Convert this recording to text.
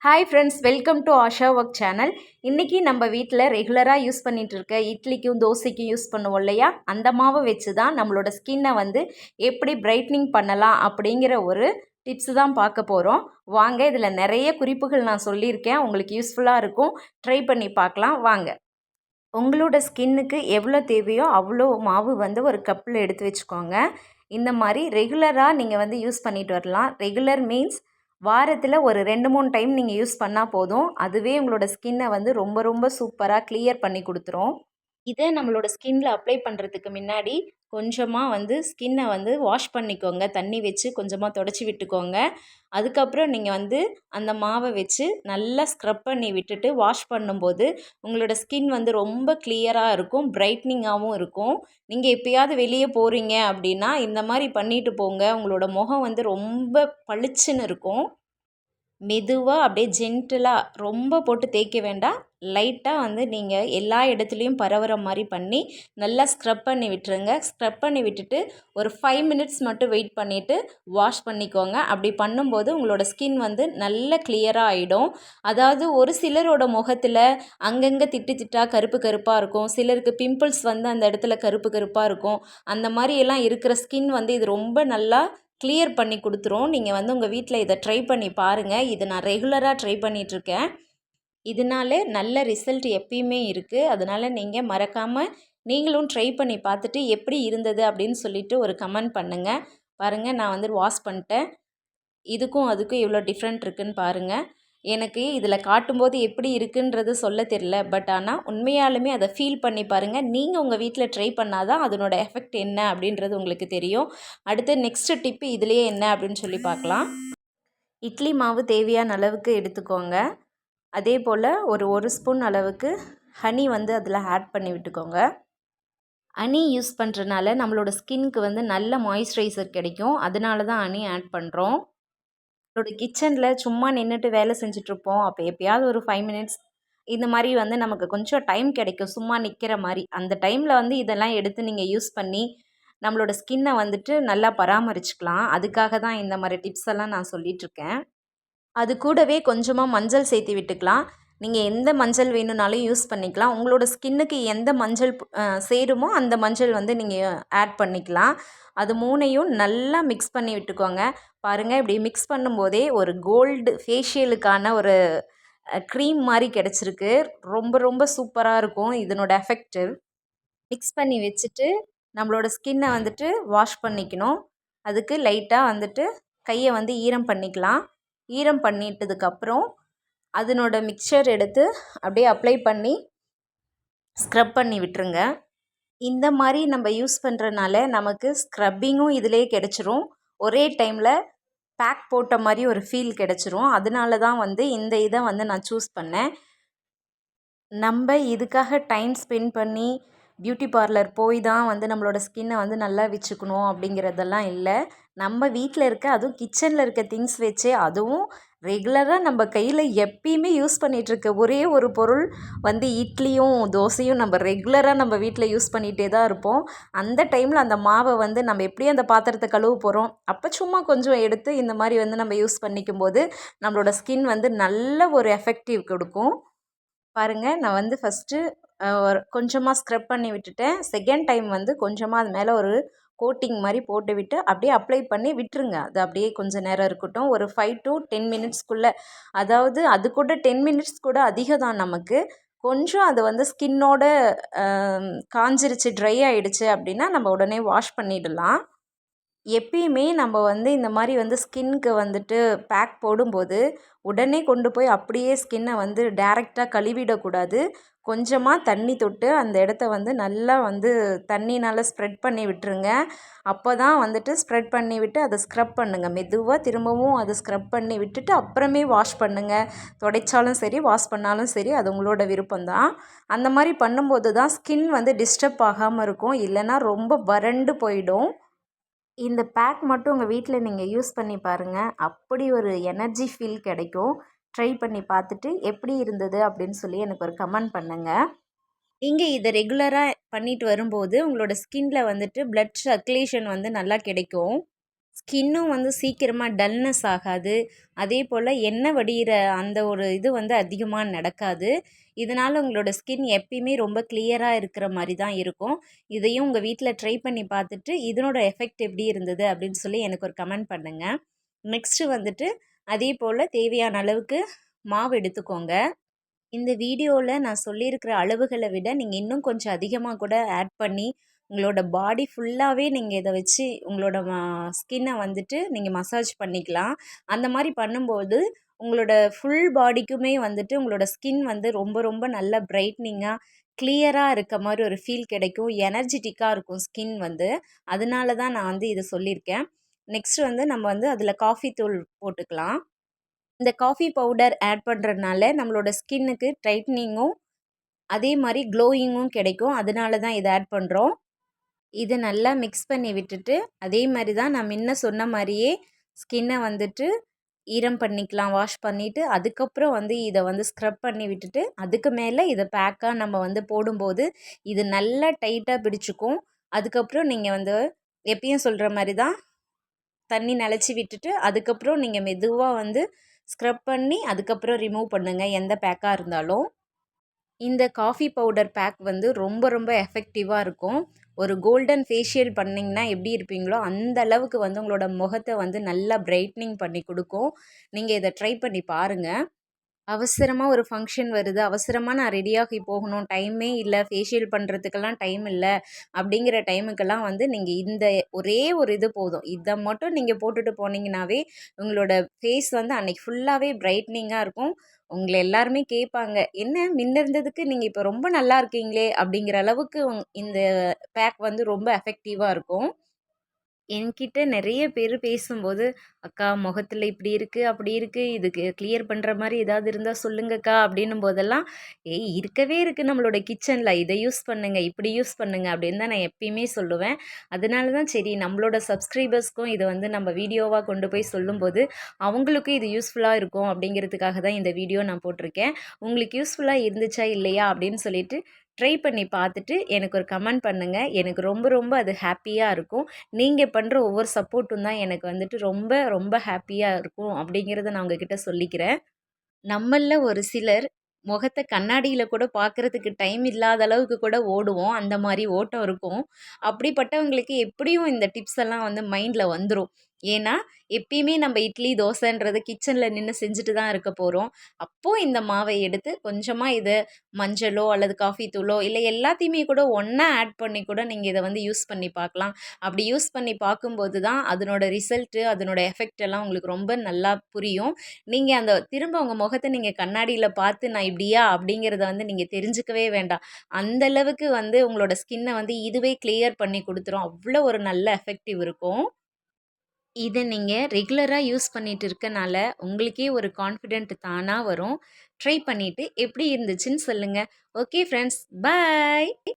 Hi friends, welcome to Asha work channel. இன்றைக்கி நம்ம வீட்டில் ரெகுலராக யூஸ் பண்ணிகிட்டு இருக்க இட்லிக்கும் தோசைக்கும் யூஸ் பண்ணுவோம் இல்லையா, அந்த மாவை வச்சு தான் நம்மளோட ஸ்கின்னை வந்து எப்படி பிரைட்னிங் பண்ணலாம் அப்படிங்கிற ஒரு டிப்ஸ் தான் பார்க்க போகிறோம். வாங்க, இதில் நிறைய குறிப்புகள் நான் சொல்லியிருக்கேன், உங்களுக்கு யூஸ்ஃபுல்லாக இருக்கும். ட்ரை பண்ணி பார்க்கலாம் வாங்க. உங்களோட ஸ்கின்னுக்கு எவ்வளோ தேவையோ அவ்வளோ மாவு வந்து ஒரு கப்பில் எடுத்து வச்சுக்கோங்க. இந்த மாதிரி ரெகுலராக நீங்கள் வந்து யூஸ் பண்ணிட்டு வரலாம். ரெகுலர் மீன்ஸ் வாரத்தில் ஒரு 2-3 டைம் நீங்கள் யூஸ் பண்ணால் போதும். அதுவே உங்களோட ஸ்கின்னை வந்து ரொம்ப ரொம்ப சூப்பராக கிளியர் பண்ணி கொடுத்துரும். இதை நம்மளோட ஸ்கின்ல அப்ளை பண்ணுறதுக்கு முன்னாடி கொஞ்சமாக வந்து ஸ்கின்னை வந்து வாஷ் பண்ணிக்கோங்க. தண்ணி வச்சு கொஞ்சமாக தொடச்சி விட்டுக்கோங்க. அதுக்கப்புறம் நீங்கள் வந்து அந்த மாவை வச்சு நல்லா ஸ்க்ரப் பண்ணி விட்டுட்டு வாஷ் பண்ணும்போது உங்களோட ஸ்கின் வந்து ரொம்ப கிளியராக இருக்கும், பிரைட்னிங்காகவும் இருக்கும். நீங்கள் எப்போயாவது வெளியே போகிறீங்க அப்படின்னா இந்த மாதிரி பண்ணிட்டு போங்க. உங்களோட முகம் வந்து ரொம்ப பளிச்சுன்னு இருக்கும். மெதுவாக அப்படியே ஜென்டிலாக ரொம்ப போட்டு தேய்க்க வேண்டாம். லைட்டாக வந்து நீங்கள் எல்லா இடத்துலையும் பரவுற மாதிரி பண்ணி நல்லா ஸ்க்ரப் பண்ணி விட்டுருங்க. ஸ்க்ரப் பண்ணி விட்டுட்டு ஒரு 5 மினிட்ஸ் மட்டும் வெயிட் பண்ணிவிட்டு வாஷ் பண்ணிக்கோங்க. அப்படி பண்ணும்போது உங்களோட ஸ்கின் வந்து நல்ல கிளியராக ஆகிடும். அதாவது ஒரு சிலரோட முகத்தில் அங்கங்கே திட்டு திட்டாக கருப்பு கருப்பாக இருக்கும். சிலருக்கு பிம்பிள்ஸ் வந்து அந்த இடத்துல கருப்பு கருப்பாக இருக்கும். அந்த மாதிரியெல்லாம் இருக்கிற ஸ்கின் வந்து இது ரொம்ப நல்லா கிளியர் பண்ணி கொடுத்துரும். நீங்கள் வந்து உங்கள் வீட்டில் இதை ட்ரை பண்ணி பாருங்கள். இதை நான் ரெகுலராக ட்ரை பண்ணிகிட்ருக்கேன். இதனால நல்ல ரிசல்ட் எப்பயுமே இருக்குது. அதனால் நீங்கள் மறக்காமல் நீங்களும் ட்ரை பண்ணி பார்த்துட்டு எப்படி இருந்தது அப்படின்னு சொல்லிவிட்டு ஒரு கமெண்ட் பண்ணுங்கள். பாருங்கள், நான் வந்து வாஷ் பண்ணிட்டேன். இதுக்கும் அதுக்கும் எவ்வளோ டிஃப்ரெண்ட் இருக்குதுன்னு பாருங்கள். எனக்கு இதில் காட்டும்போது எப்படி இருக்குன்றது சொல்ல தெரியல. பட் ஆனால் உண்மையாலுமே அதை ஃபீல் பண்ணி பாருங்கள். நீங்கள் உங்கள் வீட்டில் ட்ரை பண்ணால் தான் அதனோட எஃபெக்ட் என்ன அப்படின்றது உங்களுக்கு தெரியும். அடுத்து நெக்ஸ்ட்டு டிப்பு இதுலேயே என்ன அப்படின்னு சொல்லி பார்க்கலாம். இட்லி மாவு தேவையான அளவுக்கு எடுத்துக்கோங்க. அதே போல் ஒரு ஸ்பூன் அளவுக்கு ஹனி வந்து அதில் ஆட் பண்ணி விட்டுக்கோங்க. ஹனி யூஸ் பண்ணுறனால நம்மளோட ஸ்கின்க்கு வந்து நல்ல மாய்ஸ்சரைசர் கிடைக்கும். அதனால தான் ஹனி ஆட் பண்ணுறோம். நம்மளோட கிச்சனில் சும்மா நின்றுட்டு வேலை செஞ்சிட்ருப்போம். அப்போ எப்போயாவது ஒரு 5 மினிட்ஸ் இந்த மாதிரி வந்து நமக்கு கொஞ்சம் டைம் கிடைக்கும் சும்மா நிற்கிற மாதிரி. அந்த டைமில் வந்து இதெல்லாம் எடுத்து நீங்கள் யூஸ் பண்ணி நம்மளோட ஸ்கின்னை வந்துட்டு நல்லா பராமரிச்சுக்கலாம். அதுக்காக தான் இந்த மாதிரி டிப்ஸ் எல்லாம் நான் சொல்லிகிட்ருக்கேன். அது கூடவே கொஞ்சமாக மஞ்சள் சேர்த்து விட்டுக்கலாம். நீங்கள் எந்த மஞ்சள் வேணும்னாலும் யூஸ் பண்ணிக்கலாம். உங்களோட ஸ்கின்னுக்கு எந்த மஞ்சள் சேருமோ அந்த மஞ்சள் வந்து நீங்கள் ஆட் பண்ணிக்கலாம். அது 3ஐயும் நல்லா மிக்ஸ் பண்ணி விட்டுக்கோங்க. பாருங்கள், இப்படி மிக்ஸ் பண்ணும்போதே ஒரு கோல்டு ஃபேஷியலுக்கான ஒரு க்ரீம் மாதிரி கிடச்சிருக்கு. ரொம்ப ரொம்ப சூப்பராக இருக்கும் இதனோட எஃபெக்டிவ். மிக்ஸ் பண்ணி வச்சுட்டு நம்மளோட ஸ்கின்னை வந்துட்டு வாஷ் பண்ணிக்கணும். அதுக்கு லைட்டாக வந்துட்டு கையை வந்து ஈரம் பண்ணிக்கலாம். ஈரம் பண்ணிட்டதுக்கப்புறம் அதனோட மிக்சர் எடுத்து அப்படியே அப்ளை பண்ணி ஸ்க்ரப் பண்ணி விட்டுருங்க. இந்த மாதிரி நம்ம யூஸ் பண்ணுறனால நமக்கு ஸ்க்ரப்பிங்கும் இதிலே கிடச்சிரும். ஒரே டைமில் பேக் போட்ட மாதிரி ஒரு ஃபீல் கிடச்சிரும். அதனால தான் வந்து இந்த இதை வந்து நான் சூஸ் பண்ணேன். நம்ம இதுக்காக டைம் ஸ்பெண்ட் பண்ணி பியூட்டி பார்லர் போய் தான் வந்து நம்மளோட ஸ்கின்னை வந்து நல்லா வச்சுக்கணும் அப்படிங்கிறதெல்லாம் இல்லை. நம்ம வீட்டில் இருக்க, அதுவும் கிச்சனில் இருக்க திங்ஸ் வச்சே, அதுவும் ரெகுலராக நம்ம கையில் எப்பயுமே யூஸ் பண்ணிகிட்ருக்க ஒரே ஒரு பொருள் வந்து இட்லியும் தோசையும் நம்ம ரெகுலராக நம்ம வீட்டில் யூஸ் பண்ணிகிட்டே தான் இருப்போம். அந்த டைமில் அந்த மாவை வந்து நம்ம எப்படியும் அந்த பாத்திரத்தை கழுவ போகிறோம். அப்போ சும்மா கொஞ்சம் எடுத்து இந்த மாதிரி வந்து நம்ம யூஸ் பண்ணிக்கும் போது நம்மளோட ஸ்கின் வந்து நல்ல ஒரு எஃபெக்டிவ் கொடுக்கும். பாருங்கள், நான் வந்து ஃபஸ்ட்டு கொஞ்சமாக ஸ்க்ரப் பண்ணி விட்டுட்டேன். செகண்ட் டைம் வந்து கொஞ்சமாக அது மேலே ஒரு கோட்டிங் மாதிரி போட்டு விட்டு அப்படியே அப்ளை பண்ணி விட்டுருங்க. அது அப்படியே கொஞ்சம் நேரம் இருக்கட்டும். ஒரு 5 to 10 மினிட்ஸ்க்குள்ளே, அதாவது அது கூட 10 மினிட்ஸ் கூட அதிகம் தான் நமக்கு. கொஞ்சம் அது வந்து ஸ்கின்னோட காஞ்சிருச்சு, ட்ரை ஆகிடுச்சு அப்படின்னா நம்ம உடனே வாஷ் பண்ணிடலாம். எப்பயுமே நம்ம வந்து இந்த மாதிரி வந்து ஸ்கின்னுக்கு வந்துட்டு பேக் போடும்போது உடனே கொண்டு போய் அப்படியே ஸ்கின்னை வந்து டைரெக்டாக கழுவிடக்கூடாது. கொஞ்சமாக தண்ணி தொட்டு அந்த இடத்த வந்து நல்லா வந்து தண்ணினால் ஸ்ப்ரெட் பண்ணி விட்டுருங்க. அப்போ தான் வந்துட்டு ஸ்ப்ரெட் பண்ணி விட்டு அதை ஸ்க்ரப் பண்ணுங்கள். மெதுவாக திரும்பவும் அதை ஸ்க்ரப் பண்ணி விட்டுட்டு அப்புறமே வாஷ் பண்ணுங்கள். துடைச்சாலும் சரி, வாஷ் பண்ணாலும் சரி, அது உங்களோட விருப்பம்தான். அந்த மாதிரி பண்ணும்போது தான் ஸ்கின் வந்து டிஸ்டர்ப் ஆகாமல் இருக்கும். இல்லைன்னா ரொம்ப வறண்டு போயிடும். இந்த பேக் மட்டும் உங்கள் வீட்டில் நீங்கள் யூஸ் பண்ணி பாருங்கள். அப்படி ஒரு எனர்ஜி ஃபீல் கிடைக்கும். ட்ரை பண்ணி பார்த்துட்டு எப்படி இருந்தது அப்படின்னு சொல்லி எனக்கு ஒரு கமெண்ட் பண்ணுங்கள். நீங்கள் இதை ரெகுலராக பண்ணிட்டு வரும்போது உங்களோட ஸ்கின்ல வந்துட்டு பிளட் சர்க்குலேஷன் வந்து நல்லா கிடைக்கும். ஸ்கின்னும் வந்து சீக்கிரமாக டல்னஸ் ஆகாது. அதே போல் எண்ணெய் வடிகிற அந்த ஒரு இது வந்து அதிகமாக நடக்காது. இதனால் உங்களோட ஸ்கின் எப்பயுமே ரொம்ப கிளியராக இருக்கிற மாதிரி தான் இருக்கும். இதையும் உங்கள் வீட்டில் ட்ரை பண்ணி பார்த்துட்டு இதனோட எஃபெக்ட் எப்படி இருந்தது அப்படின்னு சொல்லி எனக்கு ஒரு கமெண்ட் பண்ணுங்கள். நெக்ஸ்ட்டு வந்துட்டு அதே போல் தேவையான அளவுக்கு மாவு எடுத்துக்கோங்க. இந்த வீடியோவில் நான் சொல்லியிருக்கிற அளவுகளை விட நீங்கள் இன்னும் கொஞ்சம் அதிகமாக கூட ஆட் பண்ணி உங்களோட பாடி ஃபுல்லாகவே நீங்கள் இதை வச்சு உங்களோட ஸ்கின்னை வந்துட்டு நீங்கள் மசாஜ் பண்ணிக்கலாம். அந்த மாதிரி பண்ணும்போது உங்களோட ஃபுல் பாடிக்குமே வந்துட்டு உங்களோட ஸ்கின் வந்து ரொம்ப ரொம்ப நல்ல பிரைட்னிங்காக கிளியராக இருக்க மாதிரி ஒரு ஃபீல் கிடைக்கும். எனர்ஜெட்டிக்காக இருக்கும் ஸ்கின் வந்து. அதனால தான் நான் வந்து இதை சொல்லியிருக்கேன். நெக்ஸ்ட் வந்து நம்ம வந்து அதில் காஃபி தூள் போட்டுக்கலாம். இந்த காஃபி பவுடர் ஆட் பண்ணுறதுனால நம்மளோட ஸ்கின்னுக்கு டைட்னிங்கும் அதே மாதிரி க்ளோயிங்கும் கிடைக்கும். அதனால தான் இதை ஆட் பண்ணுறோம். இதை நல்லா மிக்ஸ் பண்ணி விட்டுட்டு அதே மாதிரி தான் நான் முன்ன சொன்ன மாதிரியே ஸ்கின்னை வந்துட்டு ஈரம் பண்ணிக்கலாம். வாஷ் பண்ணிவிட்டு அதுக்கப்புறம் வந்து இதை வந்து ஸ்க்ரப் பண்ணி விட்டுட்டு அதுக்கு மேலே இதை பேக்காக நம்ம வந்து போடும்போது இது நல்லா டைட்டாக பிடிச்சிக்கும். அதுக்கப்புறம் நீங்கள் வந்து எப்பயும் சொல்கிற மாதிரி தான் தண்ணி நனைச்சி விட்டுட்டு அதுக்கப்புறம் நீங்கள் மெதுவாக வந்து ஸ்க்ரப் பண்ணி அதுக்கப்புறம் ரிமூவ் பண்ணுங்கள் எந்த பேக்காக இருந்தாலும். இந்த காஃபி பவுடர் பேக் வந்து ரொம்ப ரொம்ப எஃபெக்டிவாக இருக்கும். ஒரு கோல்டன் ஃபேஷியல் பண்ணிங்கன்னா எப்படி இருப்பீங்களோ அந்த அளவுக்கு வந்து உங்களோட முகத்தை வந்து நல்லா பிரைட்னிங் பண்ணி கொடுக்கும். நீங்கள் இதை ட்ரை பண்ணி பாருங்கள். அவசரமாக ஒரு ஃபங்க்ஷன் வருது, அவசரமாக நான் ரெடியாகி போகணும், டைமே இல்லை, ஃபேஷியல் பண்ணுறதுக்கெல்லாம் டைம் இல்லை அப்படிங்கிற டைமுக்கெல்லாம் வந்து நீங்கள் இந்த ஒரே ஒரு இது போதும். இதை மட்டும் நீங்கள் போட்டுட்டு போனீங்கன்னாவே உங்களோட ஃபேஸ் வந்து அன்றைக்கி ஃபுல்லாகவே பிரைட்னிங்காக இருக்கும். உங்களை எல்லாருமே கேட்பாங்க, என்ன முன்ன இருந்ததுக்கு நீங்கள் இப்போ ரொம்ப நல்லா இருக்கீங்களே அப்படிங்கிற அளவுக்கு இந்த பேக் வந்து ரொம்ப எஃபெக்டிவாக இருக்கும். என்கிட்ட நிறைய பேர் பேசும்போது, "அக்கா முகத்துல இப்படி இருக்கு, அப்படி இருக்கு. இதுக்கு கிளியர் பண்ற மாரி ஏதாவது இருந்தா சொல்லுங்கக்கா" அப்படின்னும் போதெல்லாம், "ஏய் இருக்கவே இருக்கு நம்மளோட கிச்சன்ல. இதை யூஸ் பண்ணுங்க, இப்படி யூஸ் பண்ணுங்க" அப்படின்னு தான் நான் எப்பயுமே சொல்லுவேன். அதனால தான் சரி நம்மளோட சப்ஸ்கிரைபர்ஸ்க்கும் இதை வந்து நம்ம வீடியோவா கொண்டு போய் சொல்லும்போது, அவங்களுக்கும் இது யூஸ்ஃபுல்லா இருக்கும் அப்படிங்கிறதுக்காக தான் இந்த வீடியோ நான் போட்டிருக்கேன். உங்களுக்கு யூஸ்ஃபுல்லா இருந்துச்சா, இல்லையா அப்படின்னு சொல்லிட்டு ட்ரை பண்ணி பார்த்துட்டு எனக்கு ஒரு கமெண்ட் பண்ணுங்கள். எனக்கு ரொம்ப ரொம்ப அது ஹாப்பியாக இருக்கும். நீங்கள் பண்ணுற ஒவ்வொரு சப்போர்ட்டும் தான் எனக்கு வந்துட்டு ரொம்ப ரொம்ப ஹாப்பியாக இருக்கும் அப்படிங்கிறத நான் உங்ககிட்ட சொல்லிக்கிறேன். நம்மள்ல ஒரு சிலர் முகத்த கண்ணாடியில கூட பார்க்கறதுக்கு டைம் இல்லாத அளவுக்கு கூட ஓடுவோம். அந்த மாரி ஓட்டம் இருக்கும். அப்படிப்பட்டவங்களுக்கு எப்படியும் இந்த டிப்ஸ் எல்லாம் வந்து மைண்ட்ல வந்துரும். ஏன்னா, எப்பயுமே நம்ம இட்லி, தோசைன்றத கிச்சன்ல நின்னு செஞ்சுட்டு தான் இருக்க போறோம். அப்போ இந்த மாவை எடுத்து கொஞ்சமா இது மஞ்சளோ அல்லது காஃபி தூளோ இல்ல எல்லாத்தையுமே கூட ஒண்ணா ஆட் பண்ணி கூட நீங்க இத வந்து யூஸ் பண்ணி பார்க்கலாம். அப்படி யூஸ் பண்ணி பார்க்கும்போது தான் அதனோட ரிசல்ட்டு, அதனோட எஃபெக்ட் எல்லாம் உங்களுக்கு ரொம்ப நல்லா புரியும். நீங்க அந்த திரும்ப உங்க முகத்த நீங்க கண்ணாடியில பார்த்து நான் இப்படியா அப்படிங்கிறத வந்து நீங்க தெரிஞ்சுக்கவே வேண்டாம். அந்த அளவுக்கு வந்து உங்களோட ஸ்கின்ன வந்து இதுவே கிளியர் பண்ணி குடுத்துரும். அவ்வளோ ஒரு நல்ல எஃபெக்டிவ் இருக்கும். இத நீங்க ரெகுலரா யூஸ் பண்ணிட்டு இருக்கனால, உங்களுக்கே ஒரு கான்ஃபிடென்ட் தானா வரும். ட்ரை பண்ணிட்டு எப்படி இருந்துச்சுன்னு சொல்லுங்க. ஓகே ஃப்ரெண்ட்ஸ், பாய்.